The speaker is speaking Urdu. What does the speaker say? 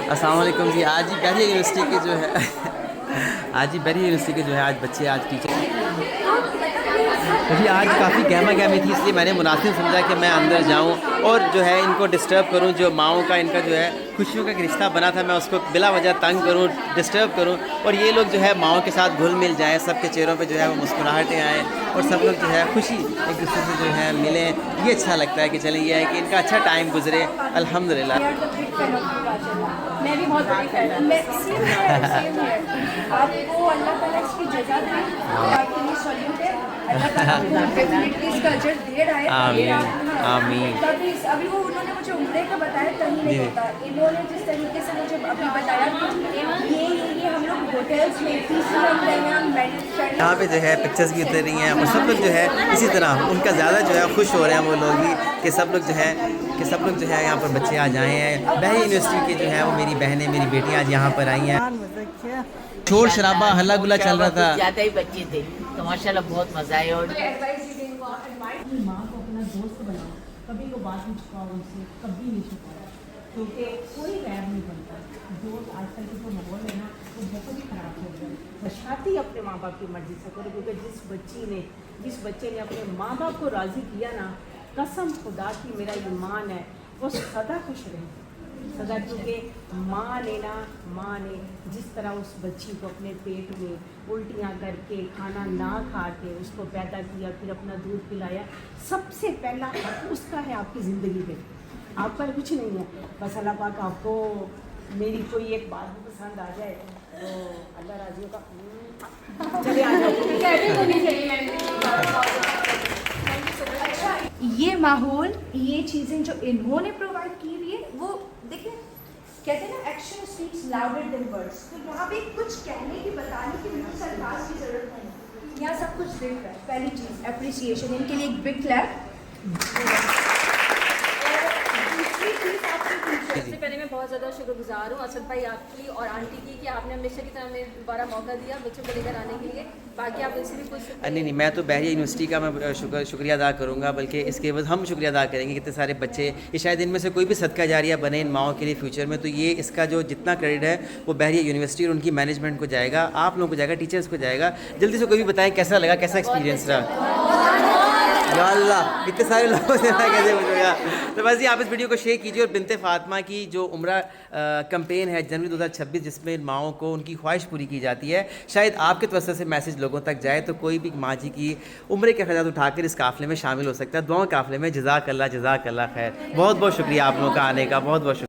السلام علیکم جی. آج ہی بحریہ یونیورسٹی کے جو ہے آج ہی بحریہ یونیورسٹی کے جو ہے آج بچے آج ٹیچر جی آج کافی گہما گہمی تھی، اس لیے میں نے مناسب سمجھا کہ میں اندر جاؤں اور جو ہے ان کو ڈسٹرب کروں. جو ماؤں کا ان کا جو ہے خوشیوں کا ایک رشتہ بنا تھا، میں اس کو بلا وجہ تنگ کروں، ڈسٹرب کروں، اور یہ لوگ جو ہے ماؤں کے ساتھ گھل مل جائیں، سب کے چہروں پہ جو ہے وہ مسکراہٹیں آئیں اور سب لوگ جو ہے خوشی ایک دوسرے سے جو ہے ملیں. یہ اچھا لگتا ہے کہ چلیں یہ ہے کہ ان کا اچھا ٹائم گزرے الحمدللہ. میں بھی بہت بڑی فین ہوں. آپ کو اللہ تعالیٰ اس کی جزا دے، آپ کے لیے سلیوٹ ہے. اللہ تعالیٰ آپ کو ڈیفینیٹلی اس کا اجر دے رہا ہے. آمین آمین. تبھی ابھی وہ انہوں نے مجھے عمرے کا بتایا، کہیں نہیں ہوتا. انہوں نے جس طریقے سے مجھے ابھی بتایا یہ ہم لوگ ہوٹلس میں یہاں پہ جو ہے پکچرز بھی اتر رہی ہیں اور سب لوگ جو ہے اسی طرح ان کا زیادہ جو ہے خوش ہو رہے ہیں وہ لوگ بھی کہ سب لوگ جو ہے یہاں پر بچے آج آئے ہیں. بحریہ یونیورسٹی کے جو ہے وہ میری بہنیں میری بیٹیاں آج یہاں پر آئی ہیں. شور شرابہ ہلا گلا چل رہا تھا. زیادہ ہی بچے تھے تو ماشاءاللہ بہت مزہ آیا. اور ماں کو اپنا دوست بناؤ، کبھی وہ بات نہیں چھپاؤ ان سے، کبھی نہیں چھپاؤ، کیونکہ کوئی غیر نہیں بنتا. دوست آج کل کے جو ماحول ہے نا وہ بہت ہی خراب ہو گیا. بشاتی اپنے ماں باپ کی مرضی سے کرو، کیونکہ جس بچے نے اپنے ماں باپ کو راضی کیا نا، قسم خدا کی میرا ایمان ہے وہ سدا خوش رہے سدا. کیونکہ ماں نے جس طرح اس بچی کو اپنے پیٹ میں الٹیاں کر کے کھانا نہ کھا کے اس کو پیدا کیا، پھر اپنا دودھ پلایا، سب سے پہلا حق اس کا ہے آپ کی زندگی میں. آپ پر کچھ نہیں ہے. بس اللہ پاک آپ کو میری کوئی ایک بات بھی پسند آ جائے تو اللہ راضی ہوگا. چلے آ یہ ماحول، یہ چیزیں جو انہوں نے پرووائڈ کی ہوئی ہے، وہ دیکھیں کہتے ہیں نا action speaks louder than words. تو وہاں پہ کچھ کہنے کی بتانے کی بالکل سرکار کی ضرورت نہیں. یہاں سب کچھ دیکھ رہا ہے. پہلی چیز اپریسیشن، ان کے لیے ایک بگ کلیپ. سب سے پہلے میں بہت زیادہ شکر گزار ہوں اسد بھائی آپ کی اور آنٹی کی کہ آپ نے ہمیشہ کی طرح ہمیں دوبارہ موقع دیا بچوں کو لے کر آنے کے لیے. باقی آپ ان سے بھی کچھ نہیں میں تو بحریہ یونیورسٹی کا میں شکریہ ادا کروں گا، بلکہ اس کے بعد ہم شکریہ ادا کریں گے. کتنے سارے بچے، یہ شاید ان میں سے کوئی بھی صدقہ جاریہ بنے ان ماؤں کے لیے فیوچر میں، تو یہ اس کا جو جتنا کریڈٹ ہے وہ بحریہ یونیورسٹی اور ان کی مینجمنٹ کو جائے گا، آپ لوگوں کو جائے گا، ٹیچرس کو جائے گا. جلدی سے کوئی بھی بتائیں کیسا لگا، کیسا ایکسپیرینس رہا. یا اللہ اتنے سارے لوگوں سے میں کیسے پوچھوں گا. تو بس آپ اس ویڈیو کو شیئر کیجیے. اور بنت فاطمہ کی جو عمرہ کمپین ہے جنوری 2026 جس میں ماؤں کو ان کی خواہش پوری کی جاتی ہے، شاید آپ کے توسط سے میسج لوگوں تک جائے تو کوئی بھی ماں جی کی عمرے کے اخراجات اٹھا کر اس قافلے میں شامل ہو سکتا ہے. دعاؤں قافلے میں. جزاک اللہ خیر. بہت بہت شکریہ آپ لوگوں کا آنے کا. بہت بہت شکریہ.